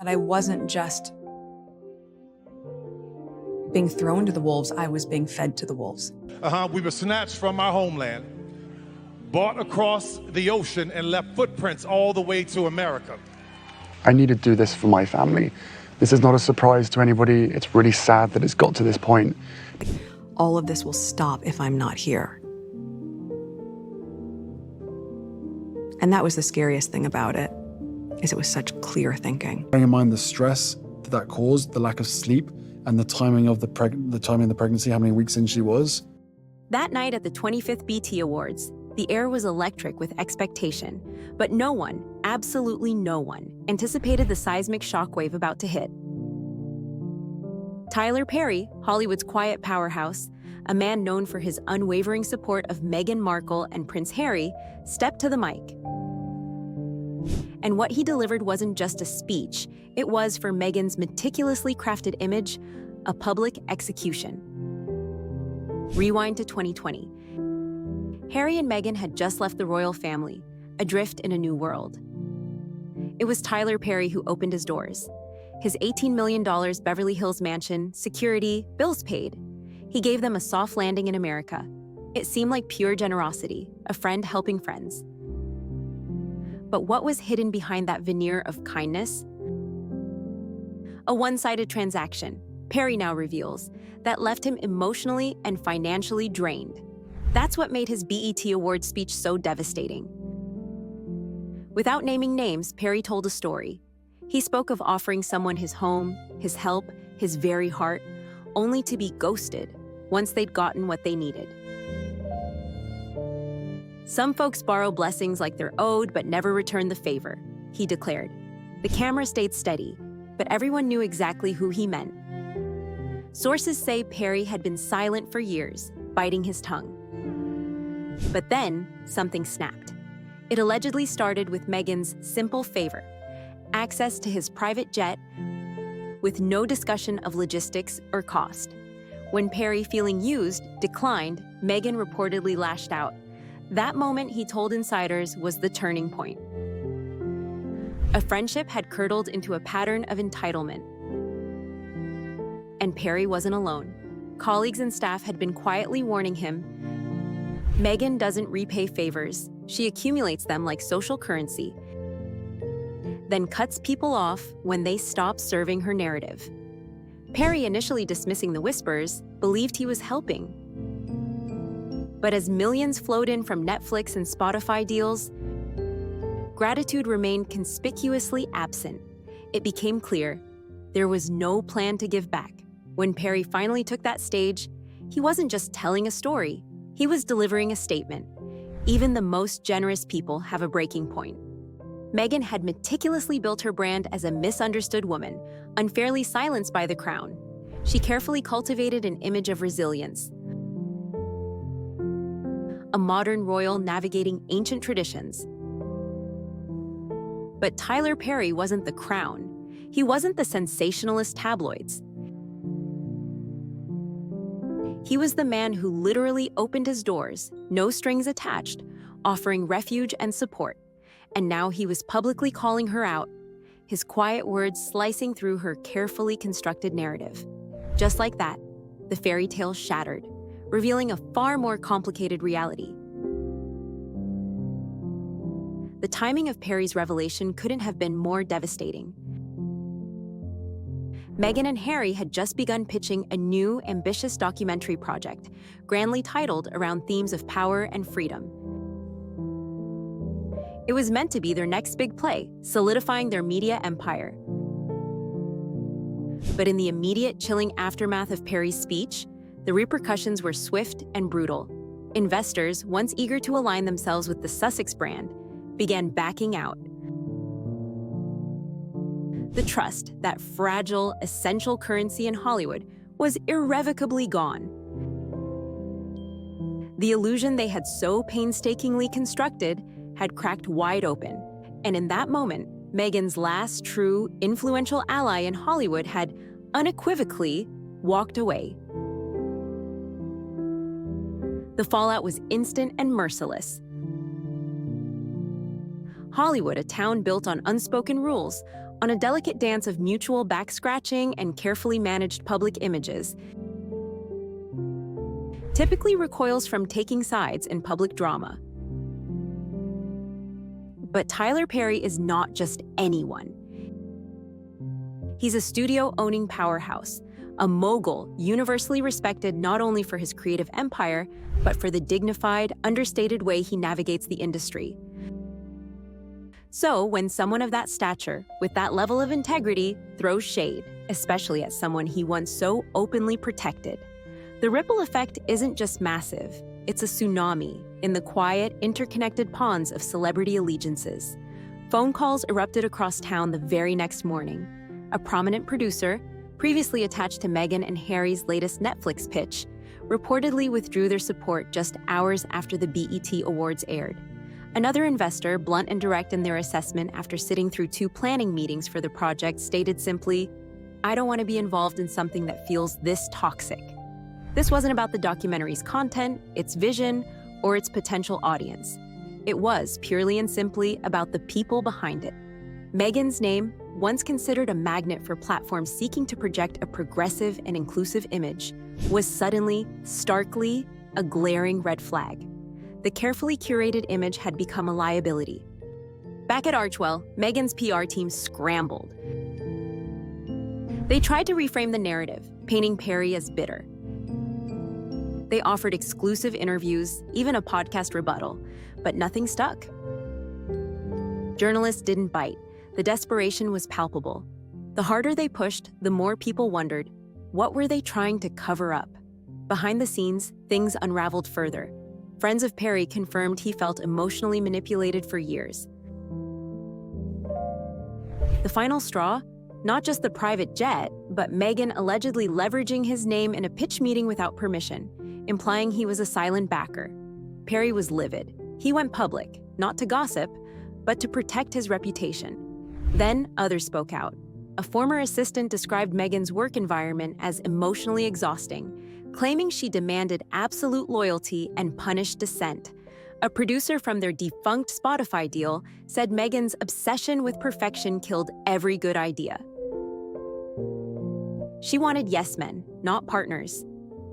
That I wasn't just being thrown to the wolves, I was being fed to the wolves. We were snatched from our homeland, brought across the ocean, and left footprints all the way to America. I need to do this for my family. This is not a surprise to anybody. It's really sad that it's got to this point. All of this will stop if I'm not here. And that was the scariest thing about it, is it was such clear thinking. Bearing in mind the stress that caused, the lack of sleep, and the timing of the pregnancy, how many weeks in she was. That night at the 25th BT Awards, the air was electric with expectation, but no one, absolutely no one, anticipated the seismic shockwave about to hit. Tyler Perry, Hollywood's quiet powerhouse, a man known for his unwavering support of Meghan Markle and Prince Harry, stepped to the mic. And what he delivered wasn't just a speech, it was, for Meghan's meticulously crafted image, a public execution. Rewind to 2020. Harry and Meghan had just left the royal family, adrift in a new world. It was Tyler Perry who opened his doors. His $18 million Beverly Hills mansion, security, bills paid. He gave them a soft landing in America. It seemed like pure generosity, a friend helping friends. But what was hidden behind that veneer of kindness? A one-sided transaction, Perry now reveals, that left him emotionally and financially drained. That's what made his BET Awards speech so devastating. Without naming names, Perry told a story. He spoke of offering someone his home, his help, his very heart, only to be ghosted once they'd gotten what they needed. Some folks borrow blessings like they're owed but never return the favor, he declared. The camera stayed steady, but everyone knew exactly who he meant. Sources say Perry had been silent for years, biting his tongue. But then, something snapped. It allegedly started with Meghan's simple favor: access to his private jet with no discussion of logistics or cost. When Perry, feeling used, declined, Meghan reportedly lashed out. That moment, he told insiders, was the turning point. A friendship had curdled into a pattern of entitlement. And Perry wasn't alone. Colleagues and staff had been quietly warning him, Meghan doesn't repay favors, she accumulates them like social currency, then cuts people off when they stop serving her narrative. Perry, initially dismissing the whispers, believed he was helping. But as millions flowed in from Netflix and Spotify deals, gratitude remained conspicuously absent. It became clear there was no plan to give back. When Perry finally took that stage, he wasn't just telling a story, he was delivering a statement. Even the most generous people have a breaking point. Meghan had meticulously built her brand as a misunderstood woman, unfairly silenced by the crown. She carefully cultivated an image of resilience, a modern royal navigating ancient traditions. But Tyler Perry wasn't the crown. He wasn't the sensationalist tabloids. He was the man who literally opened his doors, no strings attached, offering refuge and support. And now he was publicly calling her out, his quiet words slicing through her carefully constructed narrative. Just like that, the fairy tale shattered, revealing a far more complicated reality. The timing of Perry's revelation couldn't have been more devastating. Meghan and Harry had just begun pitching a new, ambitious documentary project, grandly titled around themes of power and freedom. It was meant to be their next big play, solidifying their media empire. But in the immediate, chilling aftermath of Perry's speech, the repercussions were swift and brutal. Investors, once eager to align themselves with the Sussex brand, began backing out. The trust, that fragile, essential currency in Hollywood, was irrevocably gone. The illusion they had so painstakingly constructed had cracked wide open, and in that moment, Meghan's last true, influential ally in Hollywood had unequivocally walked away. The fallout was instant and merciless. Hollywood, a town built on unspoken rules, on a delicate dance of mutual back-scratching and carefully managed public images, typically recoils from taking sides in public drama. But Tyler Perry is not just anyone. He's a studio-owning powerhouse, a mogul universally respected not only for his creative empire, but for the dignified, understated way he navigates the industry. So when someone of that stature, with that level of integrity, throws shade, especially at someone he once so openly protected, the ripple effect isn't just massive, it's a tsunami in the quiet, interconnected ponds of celebrity allegiances. Phone calls erupted across town the very next morning. A prominent producer, previously attached to Meghan and Harry's latest Netflix pitch, reportedly withdrew their support just hours after the BET Awards aired. Another investor, blunt and direct in their assessment after sitting through 2 planning meetings for the project, stated simply, "I don't want to be involved in something that feels this toxic." This wasn't about the documentary's content, its vision, or its potential audience. It was purely and simply about the people behind it. Meghan's name, once considered a magnet for platforms seeking to project a progressive and inclusive image, was suddenly, starkly, a glaring red flag. The carefully curated image had become a liability. Back at Archewell, Meghan's PR team scrambled. They tried to reframe the narrative, painting Perry as bitter. They offered exclusive interviews, even a podcast rebuttal, but nothing stuck. Journalists didn't bite. The desperation was palpable. The harder they pushed, the more people wondered, what were they trying to cover up? Behind the scenes, things unraveled further. Friends of Perry confirmed he felt emotionally manipulated for years. The final straw? Not just the private jet, but Meghan allegedly leveraging his name in a pitch meeting without permission, implying he was a silent backer. Perry was livid. He went public, not to gossip, but to protect his reputation. Then others spoke out. A former assistant described Meghan's work environment as emotionally exhausting, claiming she demanded absolute loyalty and punished dissent. A producer from their defunct Spotify deal said Meghan's obsession with perfection killed every good idea. She wanted yes men, not partners.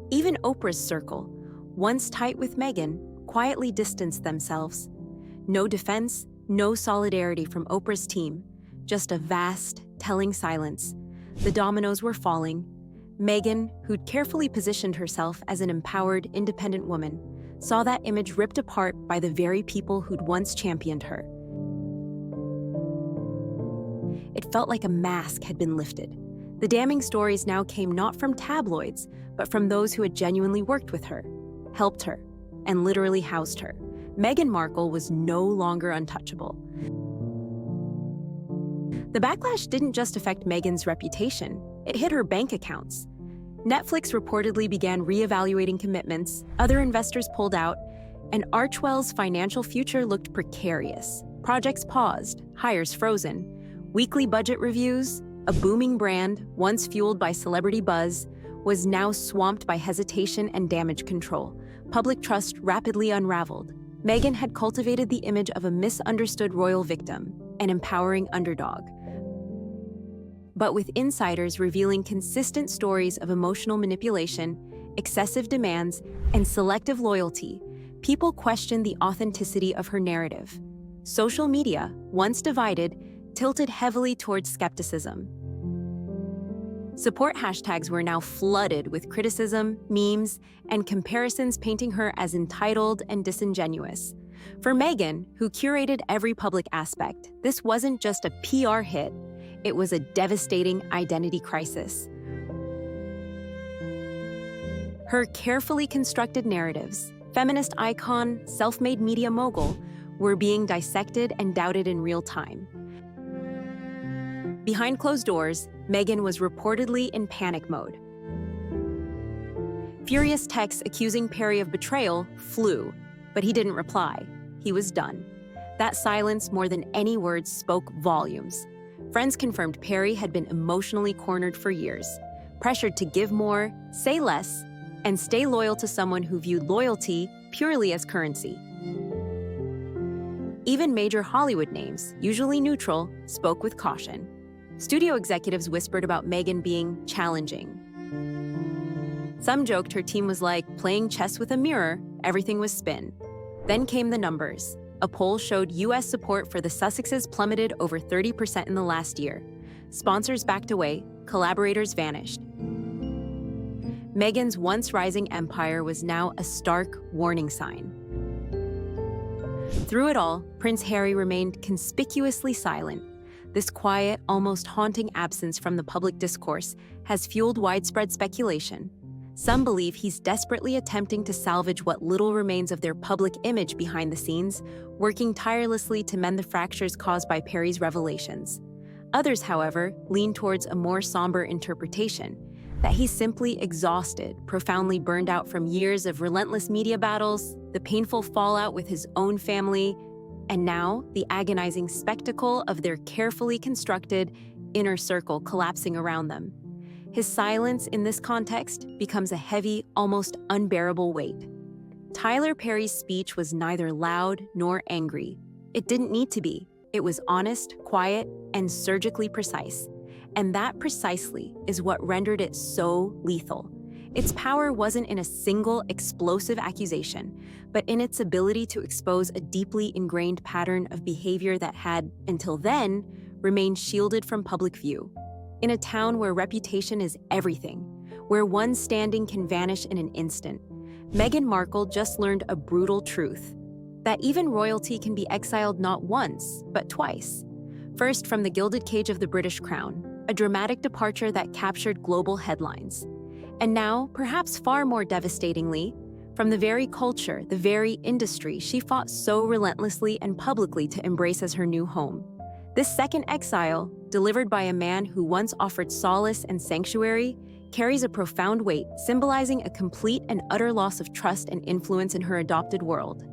Even Oprah's circle, once tight with Meghan, quietly distanced themselves. No defense, no solidarity from Oprah's team, just a vast, telling silence. The dominoes were falling. Meghan, who'd carefully positioned herself as an empowered, independent woman, saw that image ripped apart by the very people who'd once championed her. It felt like a mask had been lifted. The damning stories now came not from tabloids, but from those who had genuinely worked with her, helped her, and literally housed her. Meghan Markle was no longer untouchable. The backlash didn't just affect Meghan's reputation, it hit her bank accounts. Netflix reportedly began reevaluating commitments, other investors pulled out, and Archewell's financial future looked precarious. Projects paused, hires frozen, weekly budget reviews, a booming brand, once fueled by celebrity buzz, was now swamped by hesitation and damage control. Public trust rapidly unraveled. Meghan had cultivated the image of a misunderstood royal victim, an empowering underdog. But with insiders revealing consistent stories of emotional manipulation, excessive demands, and selective loyalty, people questioned the authenticity of her narrative. Social media, once divided, tilted heavily towards skepticism. Support hashtags were now flooded with criticism, memes, and comparisons painting her as entitled and disingenuous. For Meghan, who curated every public aspect, this wasn't just a PR hit, it was a devastating identity crisis. Her carefully constructed narratives, feminist icon, self-made media mogul, were being dissected and doubted in real time. Behind closed doors, Meghan was reportedly in panic mode. Furious texts accusing Perry of betrayal flew, but he didn't reply. He was done. That silence, more than any words, spoke volumes. Friends confirmed Perry had been emotionally cornered for years, pressured to give more, say less, and stay loyal to someone who viewed loyalty purely as currency. Even major Hollywood names, usually neutral, spoke with caution. Studio executives whispered about Meghan being challenging. Some joked her team was like playing chess with a mirror, everything was spin. Then came the numbers. A poll showed U.S. support for the Sussexes plummeted over 30% in the last year. Sponsors backed away, collaborators vanished. Meghan's once rising empire was now a stark warning sign. Through it all, Prince Harry remained conspicuously silent. This quiet, almost haunting absence from the public discourse has fueled widespread speculation. Some believe he's desperately attempting to salvage what little remains of their public image behind the scenes, working tirelessly to mend the fractures caused by Perry's revelations. Others, however, lean towards a more somber interpretation, that he's simply exhausted, profoundly burned out from years of relentless media battles, the painful fallout with his own family, and now the agonizing spectacle of their carefully constructed inner circle collapsing around them. His silence in this context becomes a heavy, almost unbearable weight. Tyler Perry's speech was neither loud nor angry. It didn't need to be. It was honest, quiet, and surgically precise. And that precisely is what rendered it so lethal. Its power wasn't in a single explosive accusation, but in its ability to expose a deeply ingrained pattern of behavior that had, until then, remained shielded from public view. In a town where reputation is everything, where one standing can vanish in an instant, Meghan Markle just learned a brutal truth: that even royalty can be exiled not once, but twice. First, from the gilded cage of the British crown, a dramatic departure that captured global headlines. And now, perhaps far more devastatingly, from the very culture, the very industry she fought so relentlessly and publicly to embrace as her new home. This second exile, delivered by a man who once offered solace and sanctuary, carries a profound weight, symbolizing a complete and utter loss of trust and influence in her adopted world.